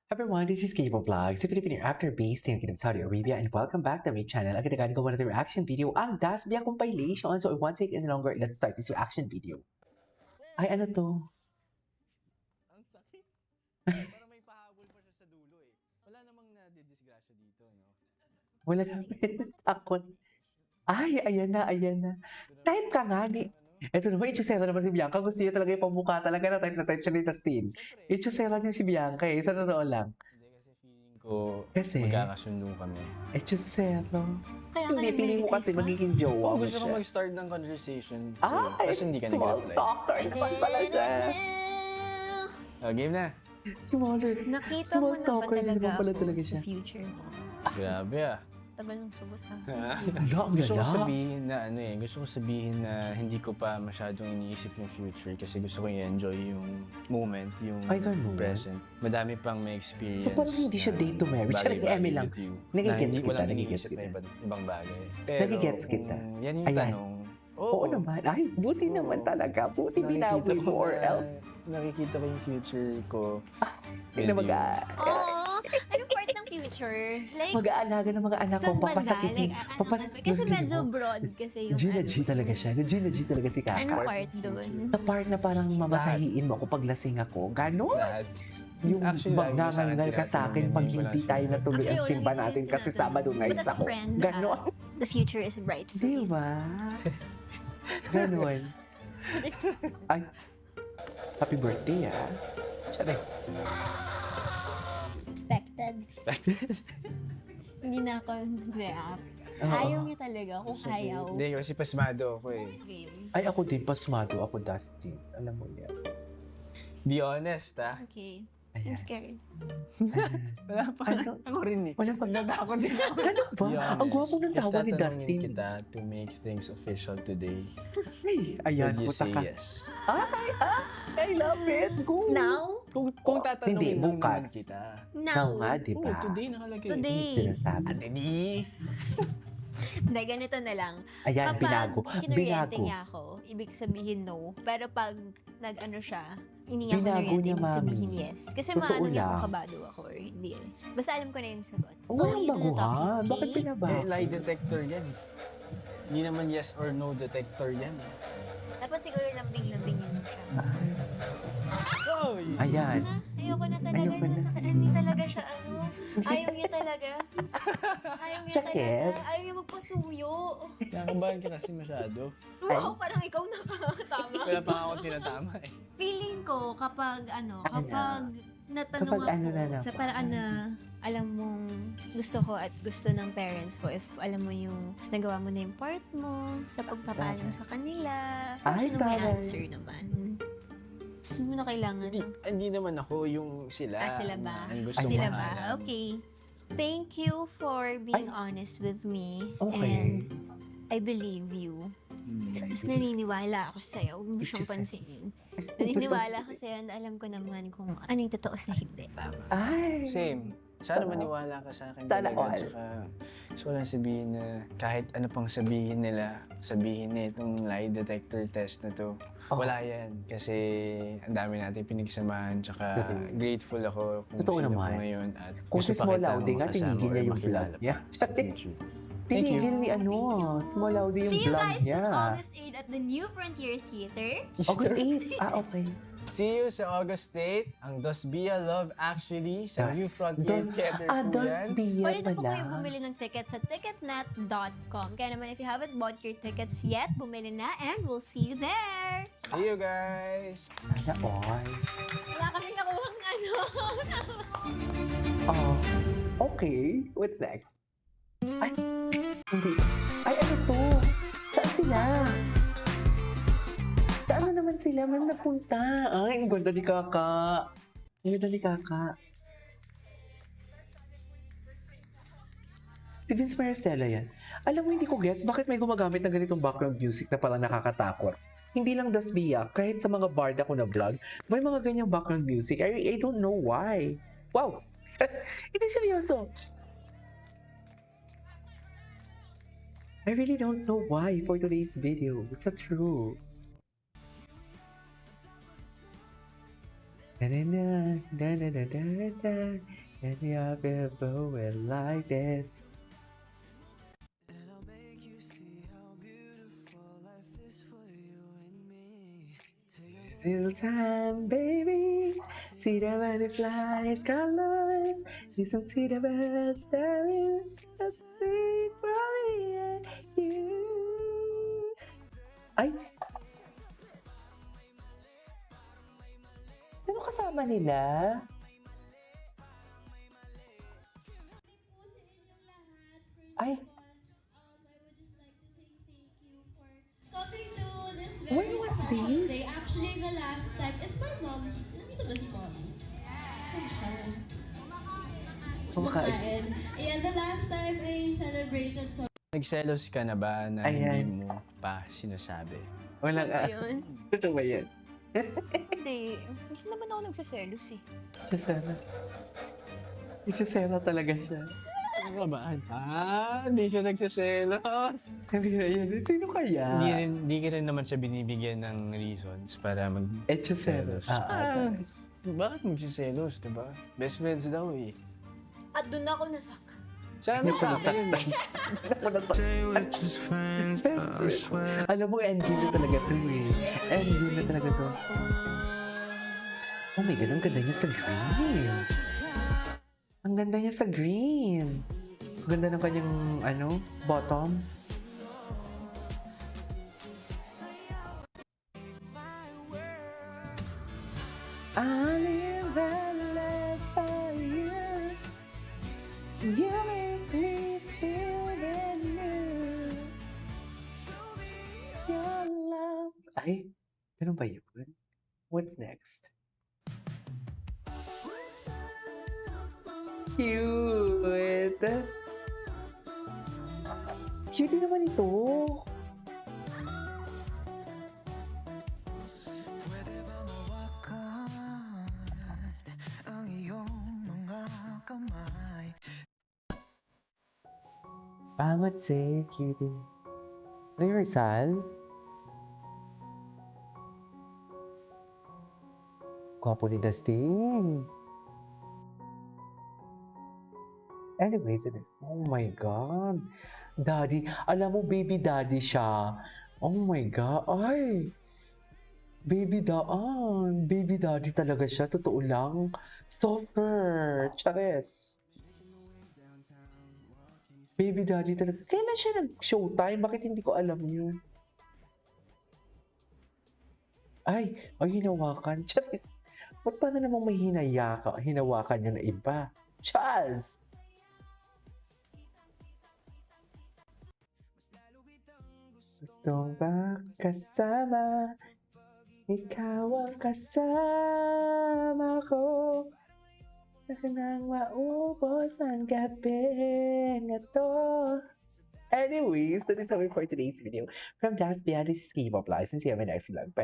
Everyone, this is Cable Vlogs, a Filipino actor based in Kingdom, Saudi Arabia, and welcome back to my channel. Agad gawa na reaction video ang Dasbia compilation. So it won't take any longer. Let's start this reaction video. Ay, ano to? Ang sakit. Parang may pahabol pa siya sa dulo eh. Wala namang nadidisgrasya dito, no? Wala naman takot. Ay, ayan na, ayan na. Type ka nga ni. Ito naman, Itchusera naman si Bianca. Gusto niya talaga yung pamukha talaga na type siya ni Tastin. Itchusera din si Bianca eh, sa totoo lang. Hindi kasi feeling ko Kasi? magkakasundo kami. Itchusera. Kaya Hindi, piling mo kasi magiging jowa mo Gusto ko siya. mag-start ng conversation. Ay, Kasi hindi ka small nag-reply. talker naman pala siya. Game na. Smaller. Nakita Small mo na ba talker talaga naman pala ako talaga siya. sa future mo? Grabe ah. Tagal ng sugot ha. Gusto ko sabihin na gusto ko sabihin na hindi ko pa masyadong iniisip yung future kasi gusto ko i-enjoy yung moment, yung Ay, ganun. present. Madami pang may experience. So, parang hindi siya na date to marriage. Siya bagay-bagay nag-eme lang. with you, Nagigets na hindi kita, walang nagigets iniisip kita. na ibang bagay. Pero Nagigets kung kita. yan yung Ayan. tanong. Oo naman. Ay, buti Oo. naman talaga. Buti Nakikita binawi ko mo or na- else. Nakikita ko yung future ko. Hindi na with you. Oh, anong part ng future? Like, Mag-aalaga ng mga anak ko. saan banda? Papasakitin. Like, kasi medyo broad kasi yung Gina G talaga siya. Gina G talaga si Kaka. Anong part doon? Sa part na parang mamasahiin mo ako pag lasing ako. Ganon. Lahat. Yung Actually, lagi ko sa magnangal ka sa akin pag hindi tayo natuloy ang Actually, simba wala natin yung kasi tinatanong. Sabado But nights as a ako. friend, Ganon. The future is bright for Di you. ba? Ganon. Ay. Happy birthday ah. Siya rin. Expected. Hindi na ako react. Oo. Ayaw niya talaga kung ayaw. Hindi, kasi pasmado ako eh. Game. Ay, ako din, pasmado ako, Dustin. Alam mo yan. Be honest ah. Okay. I'm Ayan. scared. Wala pa. Ano? Ako rin eh. Wala pag Nagdadako din ako. Ano ba? Be honest. Ang gwapo ng tawa ni If tatanungin Dustin. kita to make things official today, Ay, ayan, would you puta say ka. yes? Ay, I love it. Go. Now? Kung tatanungin Hindi, lang bukas. naman kita. Now nga, di Oh, ba? today nakalagay. Today. Sinasabi. Adeni. Hindi, ganito na lang. Ayan, binago. Kapag kinuryente Binago. niya ako, ibig sabihin no. Pero pag nag-ano siya, hindi niya ako Binago kinuryente, niya, ibig mami. sabihin yes. Kasi Totoo maano niya lang. kung kabado ako or hindi eh. Basta alam ko na yung sagot. Walang you do the talking, baguhan. okay? Bakit binabago? Lie detector yan eh. Hindi naman yes or no detector yan eh. Dapat siguro lambing-lambingin mo siya. Oh, Ayan. Ayoko na talaga. Ayoko na. Hindi talaga siya ano. Ayaw niya talaga. Ayaw niya Sakit. talaga. Ayaw niya magpasuyo. Nakabahan ka kasi masyado. Wow, parang ikaw nakakatama. Wala pa ako tinatama eh. Feeling ko kapag kapag natanong Kapag ako ano na naman. sa paraan na alam mong gusto ko at gusto ng parents ko, if alam mo yung nagawa mo na yung part mo sa pagpapaalam sa kanila, Ay, sino may taray. answer naman? Hindi mo na kailangan. Hindi naman ako yung sila. Sila ba? Ang gusto Sila mo ba? alam. Okay. Thank you for being honest with me. Okay. And I believe you. Tapos naniniwala ako sa'yo. Huwag mo siyang pansinin. Naniniwala ako sa'yo na alam ko naman kung ano yung totoo sa hindi. Ay. Same. Sana Sana- maniwala ka sa akin. Sana talaga. all. Tsaka, gusto ko lang sabihin na kahit ano pang sabihin nila, sabihin na itong lie detector test na to. Oh. Wala yan. Kasi ang dami natin pinagsamahan. Tsaka Totoo. grateful ako kung Totoo sino naman. ko ngayon. At Kung gusto si pa Small kitang Laude nga, makasama tinigil or niya yung makilala vlog pa niya. sa future. Thank you. Tinigil ni ano, Small Laude yung See you vlog guys this niya. August 8 at the New Frontier Theater. August 8. Ah, okay. See you sa August 8, ang Dos Bia Love Actually sa New Frontier Theater po Dos yan. Bia Pwede po pala. kayo bumili ng tickets sa ticketnet.com. Kaya naman if you haven't bought your tickets yet, bumili na and we'll see you there! See you guys! Sana all. Wala kami nakuhang ano. Oh, okay. What's next? Ay, hindi. Ay, ano to? Saan sila? Saan na naman sila? Man napunta? Ay, ang ganda ni Kaka. Ang ganda ni Kaka. Si Vince Maristella yan. Alam mo, hindi ko gets bakit may gumagamit ng ganitong background music na parang nakakatakot. Hindi lang Dasbia, kahit sa mga barda ko na vlog, may mga ganyang background music. I don't know why. Wow! Hindi seryoso. I really don't know why for today's video. Sa true. Da-da-da, da-da-da-da-da, and the people will like this. Little time, baby. See the butterflies, colors. Listen, see the birds, staring. A sweet boy and you. Ay! Sino kasama nila? Ay! Coming to this When very was special this? day. Actually, the last time is my mom. Nandito ba si mommy? Saan siya? Kumakain. Yeah, the last time I celebrated so Nagselos ka na ba na Ayan. hindi mo pa sinasabi? Walang Ayun. Totoo ba yan? Hindi. Hindi naman ako nagsaselos eh. Chisela. Chisela talaga siya. Ano ba? Hindi siya nagsiselos. Hindi na yan. Sino kaya? Hindi ka rin naman siya binibigyan ng reasons para Chisela. mag-selos. Bakit magsiselos, diba? Best friends daw eh. At doon ako nasaktan. Sana Hindi ko sa akin. nasaktan. Hindi ko nasaktan. Best friend. Alam mo, endgame na talaga to eh. Endgame na talaga to. Oh my God, ang ganda niya sa green. Ang ganda niya sa green. Ang ganda ng kanyang, bottom. I live and live for you. You make me feel brand new. Your love. Ay, ganun ba yun? What's next? Cute! Cute naman ito. Pangat si cutie. Rehearsal? Gwapo ni Dustin. Anyways, oh my God. Daddy, alam mo, baby daddy siya. Oh my God. Ay! Baby daddy talaga siya. Totoo lang. Super. Chares. Baby daddy talaga. Kailan siya nag-showtime? Bakit hindi ko alam yun? Ay, hinawakan. Charis. Ba't paano namang may hinawakan niya na iba? Chaz! Gusto ba kasama? Ikaw ang kasama ko. Saka nang maubos ang gabi na to. Anyways, that is how we for today's video. From Das Beyond, this is K-Pop Live. And see you in my next vlog. Bye.